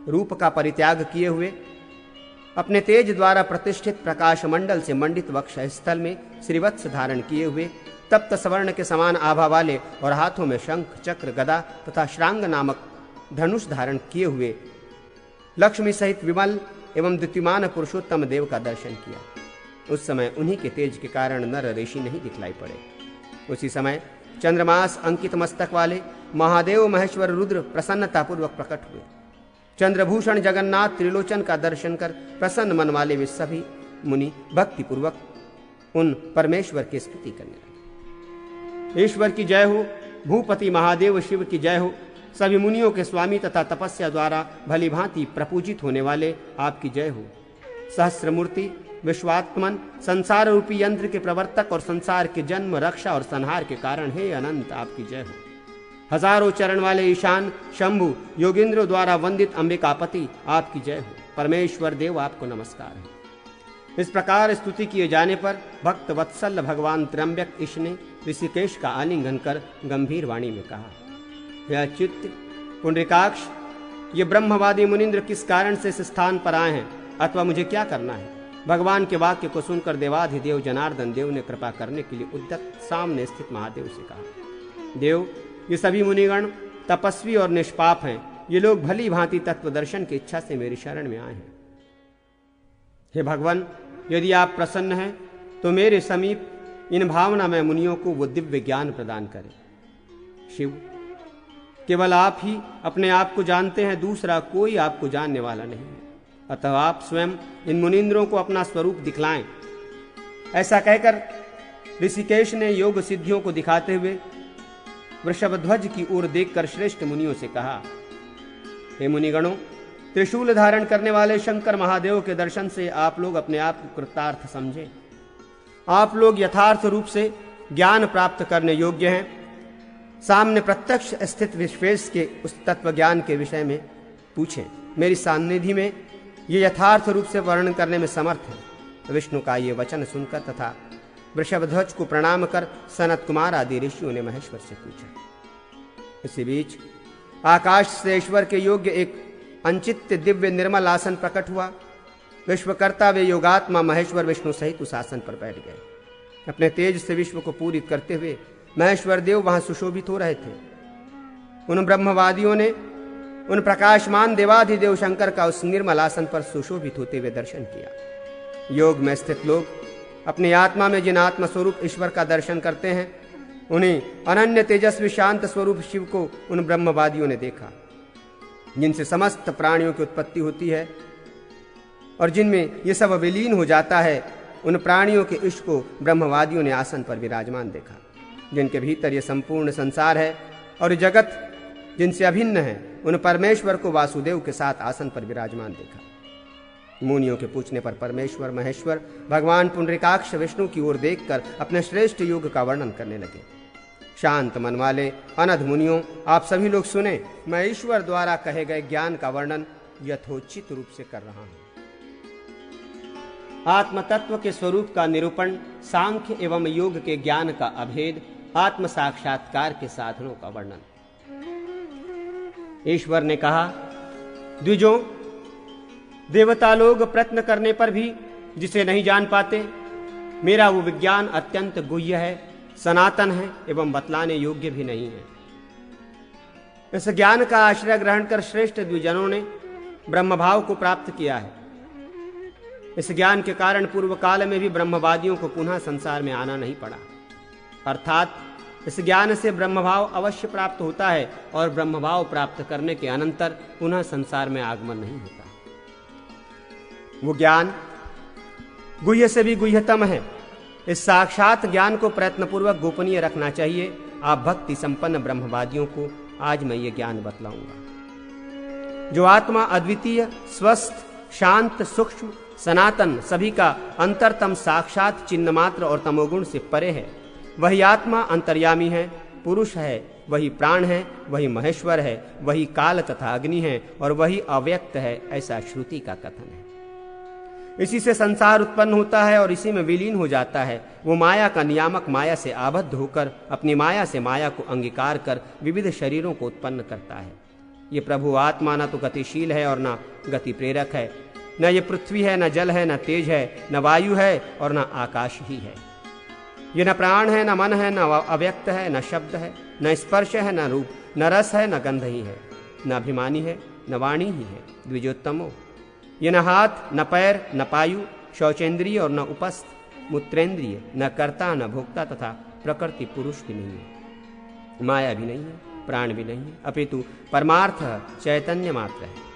रूप का परित्याग किए हुए अपने तेज द्वारा प्रतिष्ठित प्रकाश मंडल से मंडित वक्ष स्थल में श्रीवत्स धारण किए हुए तप्त स्वर्ण के समान आभा वाले और हाथों में शंख चक्र गदा तथा श्रांग नामक धनुष धारण किए हुए लक्ष्मी सहित विमल एवं द्युतिमान पुरुषोत्तम देव का दर्शन किया। उस समय उन्हीं के तेज के कारण नर ऋषि नहीं दिखलाई पड़े। उसी समय चंद्रमास अंकित मस्तक वाले महादेव महेश्वर रुद्र प्रसन्नतापूर्वक प्रकट हुए। चंद्रभूषण जगन्नाथ त्रिलोचन का दर्शन कर प्रसन्न मन वाले वे सभी मुनि भक्ति पूर्वक उन परमेश्वर की स्तुति करने लगे। ईश्वर की जय हो, भूपति महादेव शिव की जय हो, सभी मुनियों के स्वामी तथा तपस्या द्वारा भली भांति प्रपूजित होने वाले आपकी जय हो। सहस्रमूर्ति विश्वात्मन संसार रूपी यंत्र के प्रवर्तक और संसार के जन्म रक्षा और संहार के कारण हे अनंत आपकी जय हो। हजारों चरण वाले ईशान शंभु योगेंद्र द्वारा वंदित अंबिकापति आपकी जय हो। परमेश्वर देव आपको नमस्कार है। इस प्रकार स्तुति किए जाने पर भक्त वत्सल भगवान त्र्यंबक ईश ने ऋषिकेश का आलिंगन कर गंभीर वाणी में कहा, हे अच्युत पुंडरीकाक्ष, ये ब्रह्मवादी मुनिंद्र किस कारण से इस स्थान पर आए हैं अथवा मुझे क्या करना है? भगवान के वाक्य को सुनकर देवाधिदेव जनार्दन देव ने कृपा करने के लिए उद्यत सामने स्थित महादेव से कहा, देव, ये सभी मुनिगण तपस्वी और निष्पाप हैं। ये लोग भली भांति तत्व दर्शन की इच्छा से मेरी शरण में आए हैं। हे भगवान, यदि आप प्रसन्न हैं तो मेरे समीप इन भावनामय मुनियों को वो दिव्य ज्ञान प्रदान करें। शिव, केवल आप ही अपने आप को जानते हैं, दूसरा कोई आपको जानने वाला नहीं है। अतः आप स्वयं इन मुनिंद्रों को अपना स्वरूप दिखलाएं। ऐसा कहकर ऋषिकेश ने योग सिद्धियों को दिखाते हुए वृषभध्वज की ओर देखकर श्रेष्ठ मुनियों से कहा, हे मुनिगणों, त्रिशूल धारण करने वाले शंकर महादेव के दर्शन से आप लोग अपने आप को कृतार्थ समझें। आप लोग यथार्थ रूप से ज्ञान प्राप्त करने योग्य हैं। सामने प्रत्यक्ष स्थित विश्वेश के उस तत्व ज्ञान के विषय में पूछें। मेरी सान्निधि में ये यथार्थ रूप से वर्णन करने में समर्थ है। विष्णु का ये वचन सुनकर तथा वृषभध्वज को प्रणाम कर सनत कुमार आदि ऋषियों ने महेश्वर से पूछा। इसी बीच आकाश से ईश्वर के योग्य एक अंचित्य दिव्य निर्मल आसन प्रकट हुआ। विश्वकर्ता वे योगात्मा महेश्वर विष्णु सहित उस आसन पर बैठ गए। अपने तेज से विश्व को पूरित करते हुए महेश्वर देव वहां सुशोभित हो रहे थे। उन ब्रह्मवादियों ने उन प्रकाशमान देवाधिदेव शंकर का उस निर्मल आसन पर सुशोभित होते हुए दर्शन किया। योग में स्थित लोग अपनी आत्मा में जिन आत्म स्वरूप ईश्वर का दर्शन करते हैं, उन्हें अनन्य तेजस्वी शांत स्वरूप शिव को उन ब्रह्मवादियों ने देखा, जिनसे समस्त प्राणियों की उत्पत्ति होती है और जिनमें ये सब विलीन हो जाता है। उन प्राणियों के ईश को ब्रह्मवादियों ने आसन पर विराजमान देखा, जिनके भीतर ये संपूर्ण संसार है और जगत जिनसे अभिन्न है। उन परमेश्वर को वासुदेव के साथ आसन पर विराजमान देखा। मुनियों के पूछने पर परमेश्वर महेश्वर भगवान पुंडरीकाक्ष विष्णु की ओर देखकर अपने श्रेष्ठ योग का वर्णन करने लगे। शांत मन वाले अनध मुनियों, आप सभी लोग सुने। मैं ईश्वर द्वारा कहे गए ज्ञान का वर्णन यथोचित रूप से कर रहा हूं। आत्म तत्व के स्वरूप का निरूपण, सांख्य एवं योग के ज्ञान का अभेद, आत्म साक्षात्कार के साधनों का वर्णन। ईश्वर ने कहा, द्विजों, देवता लोग प्रयत्न करने पर भी जिसे नहीं जान पाते, मेरा वो विज्ञान अत्यंत गुह्य है, सनातन है एवं बतलाने योग्य भी नहीं है। इस ज्ञान का आश्रय ग्रहण कर श्रेष्ठ द्विजनों ने ब्रह्मभाव को प्राप्त किया है। इस ज्ञान के कारण पूर्व काल में भी ब्रह्मवादियों को पुनः संसार में आना नहीं पड़ा। अर्थात इस ज्ञान से ब्रह्मभाव अवश्य प्राप्त होता है और ब्रह्मभाव प्राप्त करने के अनंतर पुनः संसार में आगमन नहीं होता। वो ज्ञान गुह्य से भी गुह्यतम है। इस साक्षात ज्ञान को प्रयत्नपूर्वक गोपनीय रखना चाहिए। आप भक्ति संपन्न ब्रह्मवादियों को आज मैं ये ज्ञान बतलाऊंगा। जो आत्मा अद्वितीय, स्वस्थ शांत, सूक्ष्म, सनातन, सभी का अंतरतम साक्षात चिन्ह मात्र और तमोगुण से परे है। वही आत्मा अंतर्यामी है, पुरुष है, वही प्राण है, वही महेश्वर है, वही काल तथा अग्नि है और वही अव्यक्त है, ऐसा श्रुति का कथन है। इसी से संसार उत्पन्न होता है और इसी में विलीन हो जाता है। वो माया का नियामक माया से आबद्ध होकर अपनी माया से माया को अंगीकार कर विविध शरीरों को उत्पन्न करता है। ये प्रभु आत्मा न तो गतिशील है और न गति प्रेरक है, न ये पृथ्वी है, न जल है, न तेज है, न वायु है और न आकाश ही है। ये न प्राण है, न मन है, न अव्यक्त है, न शब्द है, न स्पर्श है, न रूप, न रस है, न गंध ही है, न अभिमानी है, न वाणी ही है। द्विजोत्तमो, ये न हाथ, न पैर, न पायु, शौचेंद्रिय और न उपस्थ मूत्रेंद्रिय, न कर्ता, न भोक्ता तथा प्रकृति पुरुष भी नहीं है, माया भी नहीं है, प्राण भी नहीं है, अपितु परमार्थ चैतन्य मात्र है।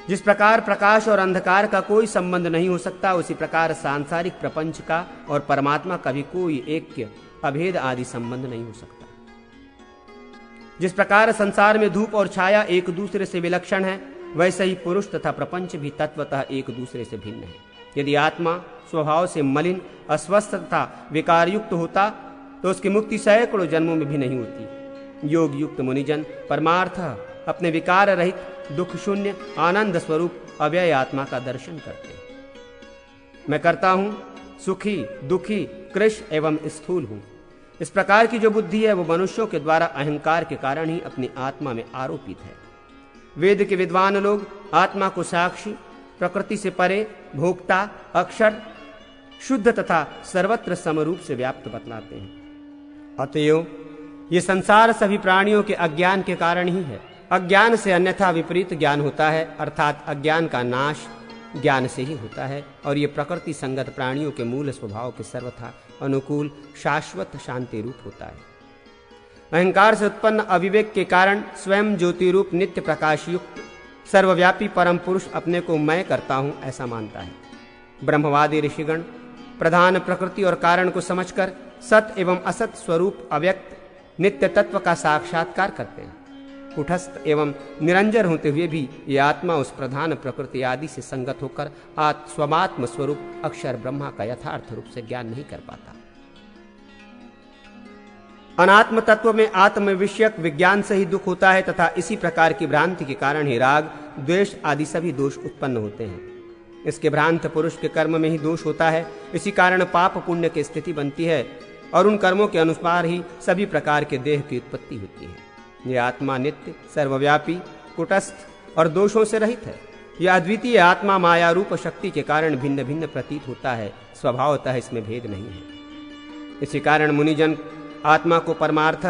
जिस प्रकार प्रकाश और अंधकार का कोई संबंध नहीं हो सकता, उसी प्रकार सांसारिक प्रपंच का और परमात्मा का भी कोई ऐक्य, अभेद आदि संबंध नहीं हो सकता। जिस प्रकार संसार में धूप और छाया एक दूसरे से विलक्षण है, वैसे ही पुरुष तथा प्रपंच भी तत्वतः एक दूसरे से भिन्न है। यदि आत्मा स्वभाव से मलिन, अस्वस्थ तथा विकारयुक्त होता तो उसकी मुक्ति सैकड़ों जन्मों में भी नहीं होती। योग युक्त मुनिजन परमार्थ अपने विकार रहित, दुख शून्य, आनंद स्वरूप अव्यय आत्मा का दर्शन करते हैं। मैं करता हूं, सुखी, दुखी, कृश एवं स्थूल हूं। इस प्रकार की जो बुद्धि है वो मनुष्यों के द्वारा अहंकार के कारण ही अपनी आत्मा में आरोपित है। वेद के विद्वान लोग आत्मा को साक्षी, प्रकृति से परे, भोक्ता, अक्षर, शुद्ध तथा सर्वत्र समरूप से व्याप्त बतलाते हैं। अतएव ये संसार सभी प्राणियों के अज्ञान के कारण ही है। अज्ञान से अन्यथा विपरीत ज्ञान होता है, अर्थात अज्ञान का नाश ज्ञान से ही होता है और ये प्रकृति संगत प्राणियों के मूल स्वभाव के सर्वथा अनुकूल शाश्वत शांति रूप होता है। अहंकार से उत्पन्न अविवेक के कारण स्वयं ज्योति रूप नित्य प्रकाश युक्त सर्वव्यापी परम पुरुष अपने को मैं करता हूं ऐसा मानता है। ब्रह्मवादी ऋषिगण प्रधान प्रकृति और कारण को समझकर सत एवं असत स्वरूप अव्यक्त नित्य तत्व का साक्षात्कार करते हैं। कुटस्थ एवं निरंजन होते हुए भी ये आत्मा उस प्रधान प्रकृति आदि से संगत होकर स्वमात्म स्वरूप अक्षर ब्रह्मा का यथार्थ रूप से ज्ञान नहीं कर पाता। अनात्म तत्व में आत्म विषयक विज्ञान से ही दुख होता है तथा इसी प्रकार की भ्रांति के कारण ही राग, द्वेष आदि सभी दोष उत्पन्न होते हैं। इसके भ्रांत पुरुष के कर्म में ही दोष होता है। इसी कारण पाप पुण्य की स्थिति बनती है और उन कर्मों के अनुसार ही सभी प्रकार के देह की उत्पत्ति होती है। यह आत्मा नित्य, सर्वव्यापी, कुटस्थ और दोषों से रहित है। यह अद्वितीय आत्मा माया रूप शक्ति के कारण भिन्न भिन्न प्रतीत होता है, स्वभावतः इसमें भेद नहीं है। इसी कारण मुनिजन आत्मा को परमार्थ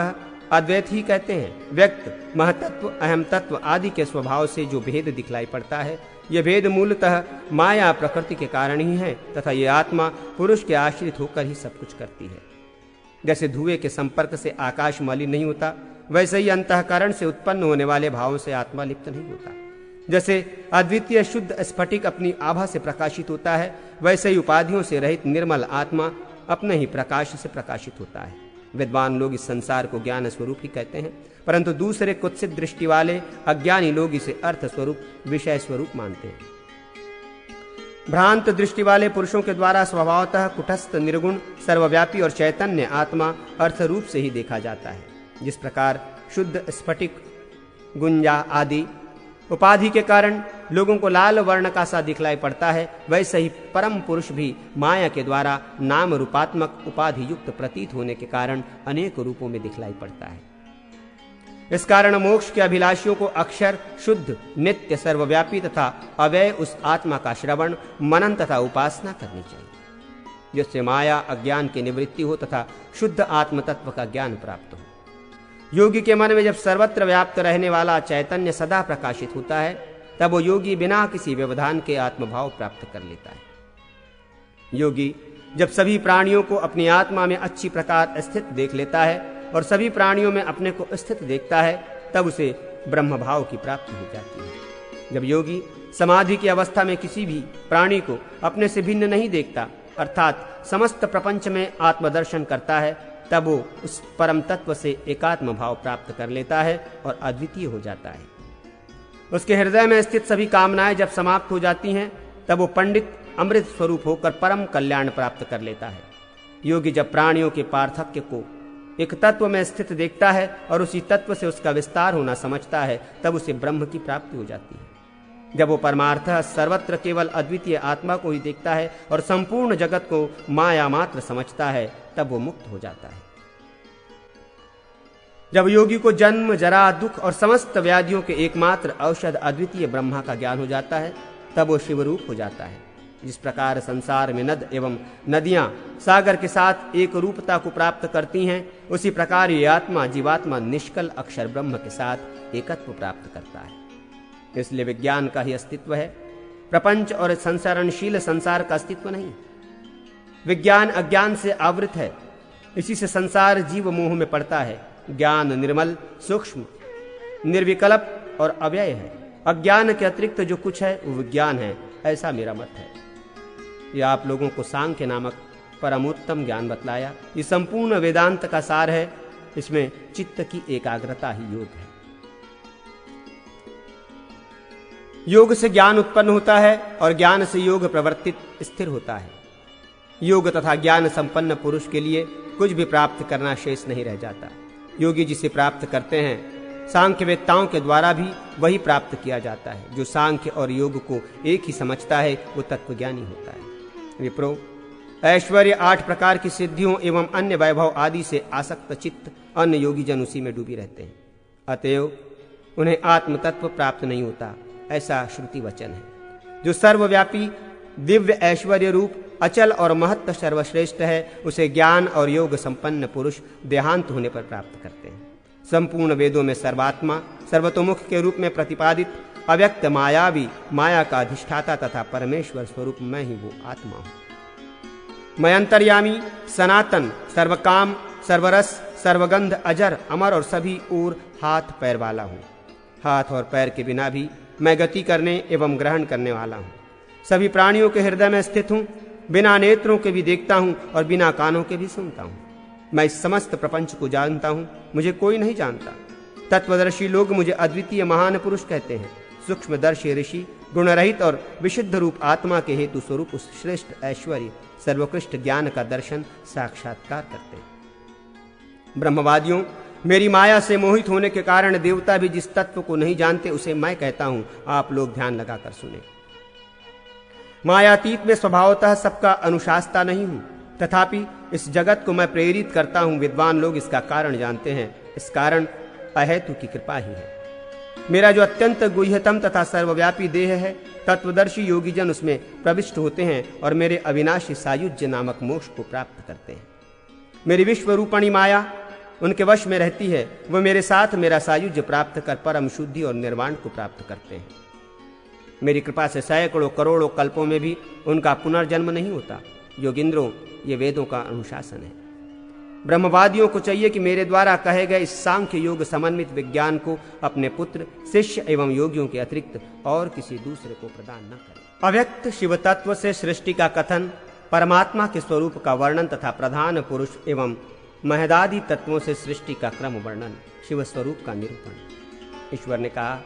अद्वैत ही कहते हैं। व्यक्त, महतत्व, अहम तत्व आदि के स्वभाव से जो भेद दिखलाई पड़ता है, यह भेद मूलतः माया प्रकृति के कारण ही है तथा यह आत्मा पुरुष के आश्रित होकर ही सब कुछ करती है। जैसे धुएं के संपर्क से आकाश मलिन नहीं होता, वैसे ही अंतःकरण से उत्पन्न होने वाले भावों से आत्मा लिप्त नहीं होता। जैसे अद्वितीय शुद्ध स्फटिक अपनी आभा से प्रकाशित होता है, वैसे ही उपाधियों से रहित निर्मल आत्मा अपने ही प्रकाश से प्रकाशित होता है। विद्वान लोग इस संसार को ज्ञान स्वरूप ही कहते हैं, परंतु दूसरे कुत्सित दृष्टि वाले अज्ञानी लोग इसे अर्थ स्वरूप, विषय स्वरूप मानते हैं। भ्रांत दृष्टि वाले पुरुषों के द्वारा स्वभावतः कुटस्थ, निर्गुण, सर्वव्यापी और चैतन्य आत्मा अर्थ रूप से ही देखा जाता है। जिस प्रकार शुद्ध स्फटिक, गुंजा आदि उपाधि के कारण लोगों को लाल वर्ण का सा दिखलाई पड़ता है, वैसे ही परम पुरुष भी माया के द्वारा नाम रूपात्मक उपाधि युक्त प्रतीत होने के कारण अनेक रूपों में दिखलाई पड़ता है। इस कारण मोक्ष के अभिलाषियों को अक्षर, शुद्ध, नित्य, सर्वव्यापी तथा अव्यय उस आत्मा का श्रवण, मनन तथा उपासना करनी चाहिए, जिससे माया अज्ञान की निवृत्ति हो तथा शुद्ध आत्म तत्व का ज्ञान प्राप्त हो। योगी के मन में जब सर्वत्र व्याप्त रहने वाला चैतन्य सदा प्रकाशित होता है, तब वो योगी बिना किसी व्यवधान के आत्मभाव प्राप्त कर लेता है। योगी जब सभी प्राणियों को अपनी आत्मा में अच्छी प्रकार स्थित देख लेता है और सभी प्राणियों में अपने को स्थित देखता है, तब उसे ब्रह्म भाव की प्राप्ति हो जाती है। जब योगी समाधि की अवस्था में किसी भी प्राणी को अपने से भिन्न नहीं देखता, अर्थात समस्त प्रपंच में आत्मदर्शन करता है, तब वो उस परम तत्व से एकात्म भाव प्राप्त कर लेता है और अद्वितीय हो जाता है। उसके हृदय में स्थित सभी कामनाएं जब समाप्त हो जाती हैं, तब वो पंडित अमृत स्वरूप होकर परम कल्याण प्राप्त कर लेता है। योगी जब प्राणियों के पार्थक्य को एक तत्व में स्थित देखता है और उसी तत्व से उसका विस्तार होना समझता है, तब उसे ब्रह्म की प्राप्ति हो जाती है। जब वो परमार्थः सर्वत्र केवल अद्वितीय आत्मा को ही देखता है और संपूर्ण जगत को माया मात्र समझता है, तब वो मुक्त हो जाता है। जब योगी को जन्म, जरा, दुख और समस्त व्याधियों के एकमात्र औषध अद्वितीय ब्रह्मा का ज्ञान हो जाता है, तब वो शिवरूप हो जाता है। जिस प्रकार संसार में नद एवं नदियां सागर के साथ एक रूपता को प्राप्त करती हैं, उसी प्रकार ये आत्मा जीवात्मा निष्कल अक्षर ब्रह्म के साथ एकत्व प्राप्त करता है। इसलिए विज्ञान का ही अस्तित्व है, प्रपंच और संसरणशील संसार का अस्तित्व नहीं। विज्ञान अज्ञान से आवृत है, इसी से संसार जीव मोह में पड़ता है। ज्ञान निर्मल, सूक्ष्म, निर्विकल्प और अव्यय है। अज्ञान के अतिरिक्त जो कुछ है वो विज्ञान है, ऐसा मेरा मत है। यह आप लोगों को सांख्य नामक परमोत्तम ज्ञान बतलाया। ये संपूर्ण वेदांत का सार है। इसमें चित्त की एकाग्रता ही योग है। योग से ज्ञान उत्पन्न होता है और ज्ञान से योग प्रवर्तित स्थिर होता है। योग तथा ज्ञान संपन्न पुरुष के लिए कुछ भी प्राप्त करना शेष नहीं रह जाता। योगी जिसे प्राप्त करते हैं, सांख्य वेत्ताओं के द्वारा भी वही प्राप्त किया जाता है। जो सांख्य और योग को एक ही समझता है, वो तत्वज्ञानी होता है। विप्रो, ऐश्वर्य, 8 प्रकार की सिद्धियों एवं अन्य वैभव आदि से आसक्त चित्त अन्य योगी जन उसी में डूबी रहते हैं। अतएव उन्हें आत्म तत्व प्राप्त नहीं होता, ऐसा श्रुति वचन है। जो सर्वव्यापी दिव्य ऐश्वर्य रूप अचल और महत्व सर्वश्रेष्ठ है, उसे ज्ञान और योग संपन्न पुरुष देहांत होने पर प्राप्त करते हैं। संपूर्ण वेदों में सर्वात्मा, सर्वतोमुख के रूप में प्रतिपादित अव्यक्त मायावी, माया का अधिष्ठाता तथा परमेश्वर स्वरूप मैं ही वो आत्मा हूं। मैं अंतर्यामी, सनातन, सर्वकाम, सर्वरस, सर्वगंध, अजर, अमर और सभी ओर हाथ पैर वाला हूं। हाथ और पैर के बिना भी मैं गति करने एवं ग्रहण करने वाला हूं। सभी प्राणियों के हृदय में स्थित हूं। बिना नेत्रों के भी देखता हूं और बिना कानों के भी सुनता हूं। मैं इस समस्त प्रपंच को जानता हूं, मुझे कोई नहीं जानता। तत्वदर्शी लोग मुझे अद्वितीय महान पुरुष कहते हैं। सूक्ष्मदर्शी ऋषि गुणरहित और विशुद्ध रूप आत्मा के हेतु स्वरूप उस श्रेष्ठ ऐश्वर्य सर्वोत्कृष्ट ज्ञान का दर्शन साक्षात्कार करते हैं। ब्रह्मवादियों, मेरी माया से मोहित होने के कारण देवता भी जिस तत्व को नहीं जानते, उसे मैं कहता हूं। आप लोग ध्यान लगाकर सुने। मायातीत में स्वभावतः सबका अनुशासता नहीं हूं, तथापि इस जगत को मैं प्रेरित करता हूं। विद्वान लोग इसका कारण जानते हैं। इस कारण अहेतु की कृपा ही है। मेरा जो अत्यंत गुह्यतम तथा सर्वव्यापी देह है, तत्वदर्शी योगीजन उसमें प्रविष्ट होते हैं और मेरे अविनाशी सायुज्य नामक मोक्ष को प्राप्त करते हैं। मेरी विश्वरूपणी माया उनके वश में रहती है। वह मेरे साथ मेरा सायुज्य प्राप्त कर परम शुद्धि और निर्वाण को प्राप्त करते हैं। मेरी कृपा से सैकड़ों करोड़ों कल्पों में भी उनका पुनर्जन्म नहीं होता। योगिंद्रों, ये वेदों का अनुशासन है। ब्रह्मवादियों को चाहिए कि मेरे द्वारा कहे गए इस सांख्य योग समन्वित विज्ञान को अपने पुत्र, शिष्य एवं योगियों के अतिरिक्त और किसी दूसरे को प्रदान न करें। अव्यक्त शिव तत्व से सृष्टि का कथन, परमात्मा के स्वरूप का वर्णन तथा प्रधान पुरुष एवं महदादि तत्वों से सृष्टि का क्रम वर्णन, शिव स्वरूप का निरूपण। ईश्वर ने कहा,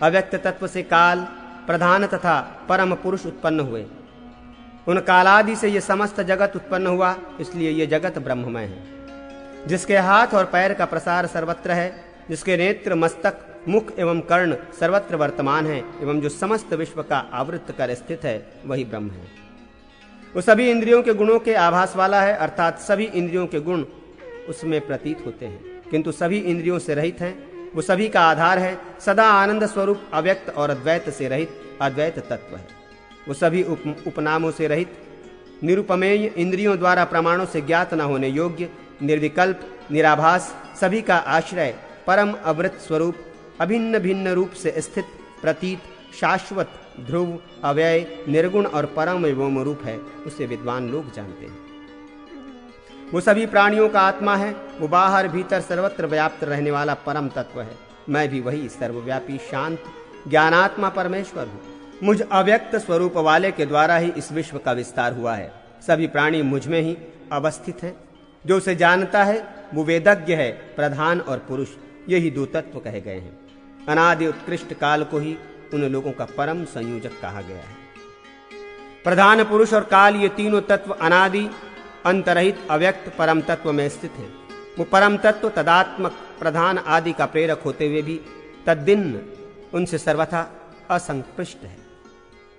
अव्यक्त तत्व से काल, प्रधान तथा परम पुरुष उत्पन्न हुए। उन कालादि से ये समस्त जगत उत्पन्न हुआ, इसलिए ये जगत ब्रह्ममय है। जिसके हाथ और पैर का प्रसार सर्वत्र है, जिसके नेत्र, मस्तक, मुख एवं कर्ण सर्वत्र वर्तमान है एवं जो समस्त विश्व का आवृत कर स्थित है, वही ब्रह्म है। वो सभी इंद्रियों के गुणों के आभास वाला है, अर्थात सभी इंद्रियों के गुण उसमें प्रतीत होते हैं, किंतु सभी इंद्रियों से रहित हैं। वो सभी का आधार है। सदा आनंद स्वरूप अव्यक्त और अद्वैत से रहित अद्वैत तत्व है। वो सभी उपनामों से रहित, निरुपमेय, इंद्रियों द्वारा प्रमाणों से ज्ञात न होने योग्य, निर्विकल्प, निराभास, सभी का आश्रय, परम अवृत स्वरूप, अभिन्न भिन्न रूप से स्थित, प्रतीत, शाश्वत, ध्रुव, अव्यय, निर्गुण और परम एवं रूप है, उसे विद्वान लोग जानते हैं। वो सभी प्राणियों का आत्मा है। वो बाहर भीतर सर्वत्र व्याप्त रहने वाला परम तत्व है। मैं भी वही सर्वव्यापी शांत ज्ञानात्मा परमेश्वर हूँ। मुझ अव्यक्त स्वरूप वाले के द्वारा ही इस विश्व का विस्तार हुआ है। सभी प्राणी मुझ में ही अवस्थित हैं। जो उसे जानता है वो वेदज्ञ है। प्रधान और पुरुष, यही दो तत्व कहे गए हैं। अनादि उत्कृष्ट काल को ही उन लोगों का परम संयोजक कहा गया है। प्रधान पुरुष और काल ये तीनों तत्व अनादि अंतरहित अव्यक्त परम तत्व में स्थित है। वो परम तत्व तदात्मक प्रधान आदि का प्रेरक होते हुए भी तद्भिन्न उनसे सर्वथा असंपृष्ट है।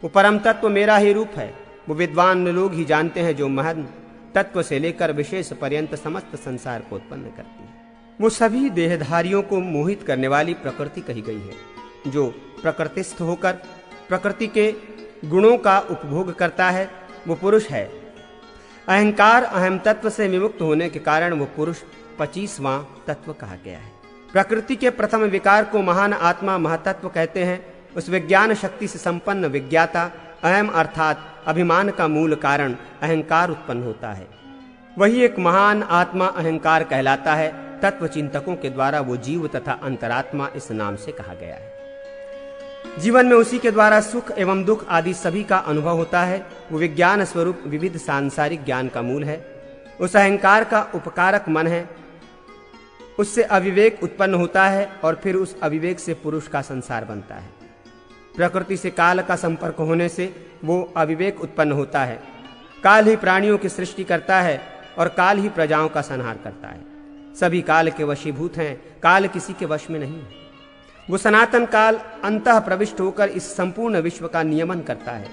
वो परम तत्व मेरा ही रूप है। वो विद्वान लोग ही जानते हैं जो महन तत्व से लेकर विशेष पर्यंत समस्त संसार को उत्पन्न करती है। वो सभी देहधारियों को मोहित करने वाली प्रकृति कही गई है। जो प्रकृतिस्थ होकर प्रकृति के गुणों का उपभोग करता है वो पुरुष है। अहंकार अहम तत्व से विमुक्त होने के कारण वो पुरुष 25वां तत्व कहा गया है। प्रकृति के प्रथम विकार को महान आत्मा महतत्व कहते हैं। उस विज्ञान शक्ति से संपन्न विज्ञाता अहम अर्थात अभिमान का मूल कारण अहंकार उत्पन्न होता है। वही एक महान आत्मा अहंकार कहलाता है। तत्व चिंतकों के द्वारा वो जीव तथा अंतरात्मा इस नाम से कहा गया है। जीवन में उसी के द्वारा सुख एवं दुख आदि सभी का अनुभव होता है। वो विज्ञान स्वरूप विविध सांसारिक ज्ञान का मूल है। उस अहंकार का उपकारक मन है। उससे अविवेक उत्पन्न होता है और फिर उस अविवेक से पुरुष का संसार बनता है। प्रकृति से काल का संपर्क होने से वो अविवेक उत्पन्न होता है। काल ही प्राणियों की सृष्टि करता है और काल ही प्रजाओं का संहार करता है। सभी काल के वशीभूत हैं। काल किसी के वश में नहीं है। वो सनातन काल अंतः प्रविष्ट होकर इस संपूर्ण विश्व का नियमन करता है।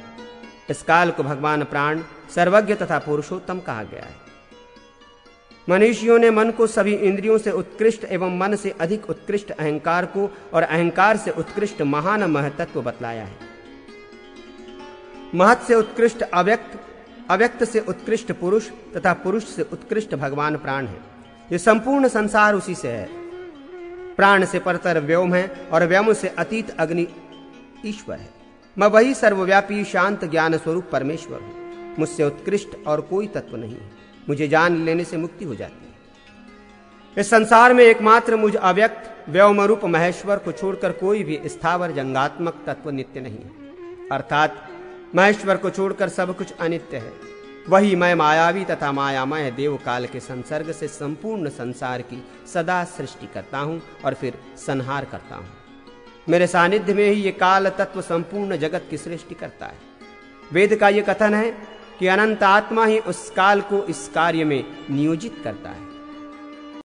इस काल को भगवान प्राण सर्वज्ञ तथा पुरुषोत्तम कहा गया है। मनुष्यों ने मन को सभी इंद्रियों से उत्कृष्ट एवं मन से अधिक उत्कृष्ट अहंकार को और अहंकार से उत्कृष्ट महान महतत्व बतलाया है। महत से उत्कृष्ट अव्यक्त, अव्यक्त से उत्कृष्ट पुरुष तथा पुरुष से उत्कृष्ट भगवान प्राण है। ये संपूर्ण संसार उसी से है। प्राण से परतर व्योम है और व्योम से अतीत अग्नि ईश्वर है। मैं वही सर्वव्यापी शांत ज्ञान स्वरूप परमेश्वर हूँ। मुझसे उत्कृष्ट और कोई तत्व नहीं है। मुझे जान लेने से मुक्ति हो जाती है। इस संसार में एकमात्र मुझ अव्यक्त व्योम रूप महेश्वर को छोड़कर कोई भी स्थावर जंगात्मक तत्व नित्य नहीं है। अर्थात महेश्वर को छोड़कर सब कुछ अनित्य है। वही मैं मायावी तथा मायामय देव काल के संसर्ग से संपूर्ण संसार की सदा सृष्टि करता हूँ और फिर संहार करता हूँ। मेरे सानिध्य में ही ये काल तत्व संपूर्ण जगत की सृष्टि करता है। वेद का ये कथन है कि अनंत आत्मा ही उस काल को इस कार्य में नियोजित करता है।